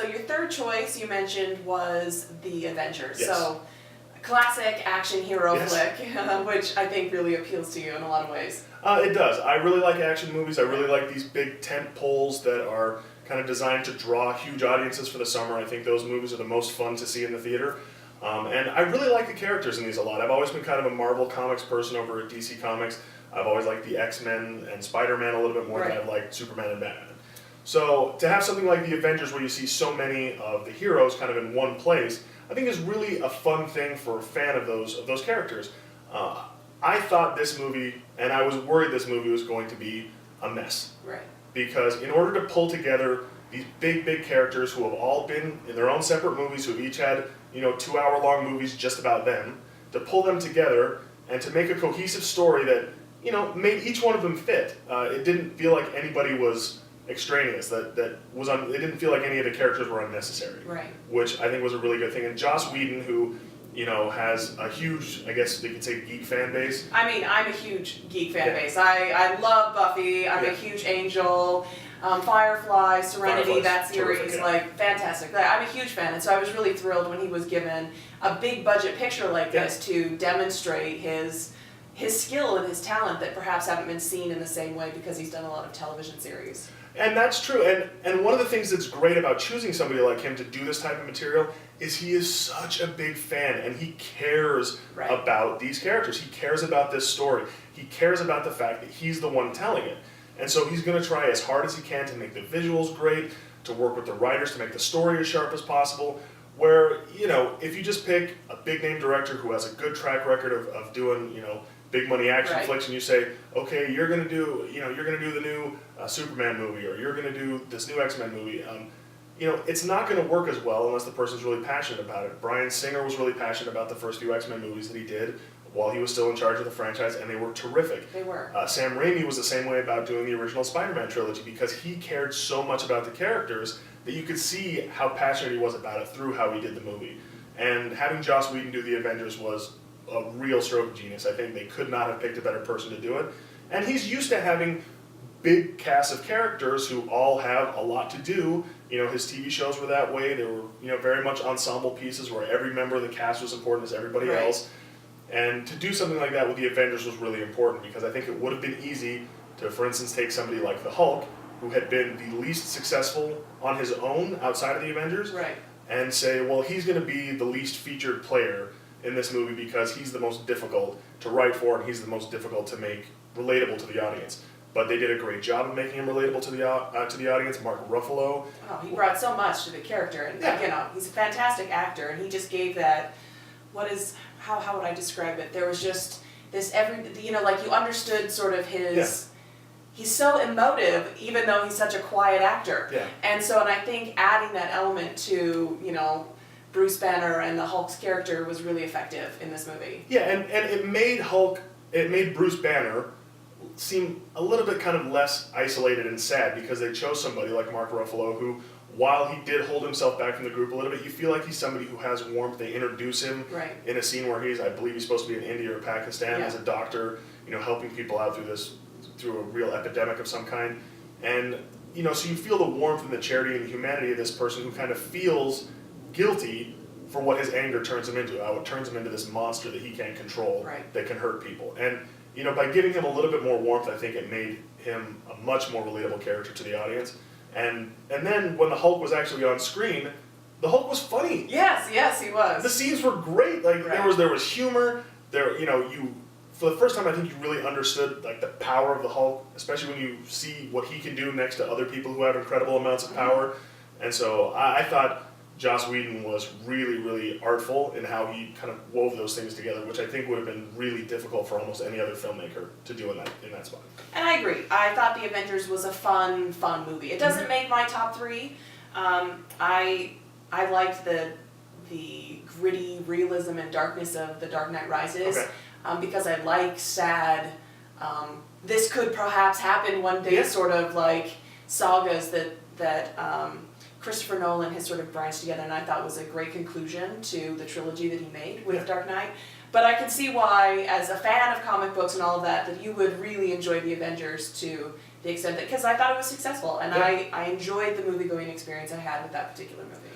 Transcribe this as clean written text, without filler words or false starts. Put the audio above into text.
so your third choice you mentioned was the Avengers. Yes. So, classic action hero Yes. flick, which I think really appeals to you in a lot of ways. It does. I really like action movies. I really like these big tent poles that are kind of designed to draw huge audiences for the summer. I think those movies are the most fun to see in the theater. And I really like the characters in these a lot. I've always been kind of a Marvel Comics person over at DC Comics. I've always liked the X-Men and Spider-Man a little bit more than I've liked Superman and Batman. So to have something like the Avengers where you see so many of the heroes kind of in one place, I think is really a fun thing for a fan of those characters. I thought this movie, and I was worried this movie was going to be a mess. Right. Because in order to pull together these big characters who have all been in their own separate movies, who have each had 2-hour-long movies just about them, to pull them together and to make a cohesive story that made each one of them fit. It didn't feel like anybody was extraneous. It didn't feel like any of the characters were unnecessary. Right. Which I think was a really good thing. And Joss Whedon, who has a huge, I guess you could say, geek fan base. I mean, I'm a huge geek fan base. I love Buffy. I'm a huge Angel, Firefly, Serenity, that series, terrific, fantastic. I'm a huge fan, and so I was really thrilled when he was given a big budget picture like this to demonstrate his skill and his talent that perhaps haven't been seen in the same way because he's done a lot of television series. And that's true. And one of the things that's great about choosing somebody like him to do this type of material is he is such a big fan and he cares about these characters. He cares about this story. He cares about the fact that he's the one telling it. And so he's going to try as hard as he can to make the visuals great, to work with the writers to make the story as sharp as possible. Where, if you just pick a big name director who has a good track record of doing, big money action flicks, and you say, okay, you're gonna do the new Superman movie, or you're gonna do this new X-Men movie. It's not gonna work as well unless the person's really passionate about it. Bryan Singer was really passionate about the first few X-Men movies that he did while he was still in charge of the franchise, and they were terrific. They were. Sam Raimi was the same way about doing the original Spider-Man trilogy because he cared so much about the characters that you could see how passionate he was about it through how he did the movie. And having Joss Whedon do the Avengers was a real stroke of genius. I think they could not have picked a better person to do it. And he's used to having big casts of characters who all have a lot to do. His TV shows were that way. They were, very much ensemble pieces where every member of the cast was important as everybody else. And to do something like that with the Avengers was really important because I think it would have been easy to, for instance, take somebody like the Hulk, who had been the least successful on his own outside of the Avengers, and say, well, he's going to be the least featured player in this movie because he's the most difficult to write for and he's the most difficult to make relatable to the audience. But they did a great job of making him relatable to the audience. Mark Ruffalo. Oh, he brought so much to the character, and he's a fantastic actor, and he just gave that. How would I describe it? There was just this you understood sort of his. Yeah. He's so emotive, even though he's such a quiet actor. Yeah. And I think adding that element to Bruce Banner and the Hulk's character was really effective in this movie. Yeah, and it made Bruce Banner seem a little bit kind of less isolated and sad because they chose somebody like Mark Ruffalo who, while he did hold himself back from the group a little bit, you feel like he's somebody who has warmth. They introduce him in a scene where I believe he's supposed to be in India or Pakistan as a doctor, helping people out through a real epidemic of some kind. And, so you feel the warmth and the charity and the humanity of this person who kind of feels guilty for what his anger turns him into, how it turns him into this monster that he can't control that can hurt people. And, by giving him a little bit more warmth, I think it made him a much more relatable character to the audience. And then when the Hulk was actually on screen, the Hulk was funny. Yes, he was. The scenes were great. There was humor. For the first time, I think you really understood the power of the Hulk, especially when you see what he can do next to other people who have incredible amounts of power. And so I thought Joss Whedon was really, really artful in how he kind of wove those things together, which I think would have been really difficult for almost any other filmmaker to do in that spot. And I agree. I thought The Avengers was a fun movie. It doesn't make my top 3. I liked the gritty realism and darkness of The Dark Knight Rises because I like sad, this could perhaps happen one day sort of sagas that Christopher Nolan has sort of branched together, and I thought was a great conclusion to the trilogy that he made with Dark Knight. But I can see why, as a fan of comic books and all of that, that you would really enjoy the Avengers to the extent that, because I thought it was successful, and I enjoyed the movie-going experience I had with that particular movie.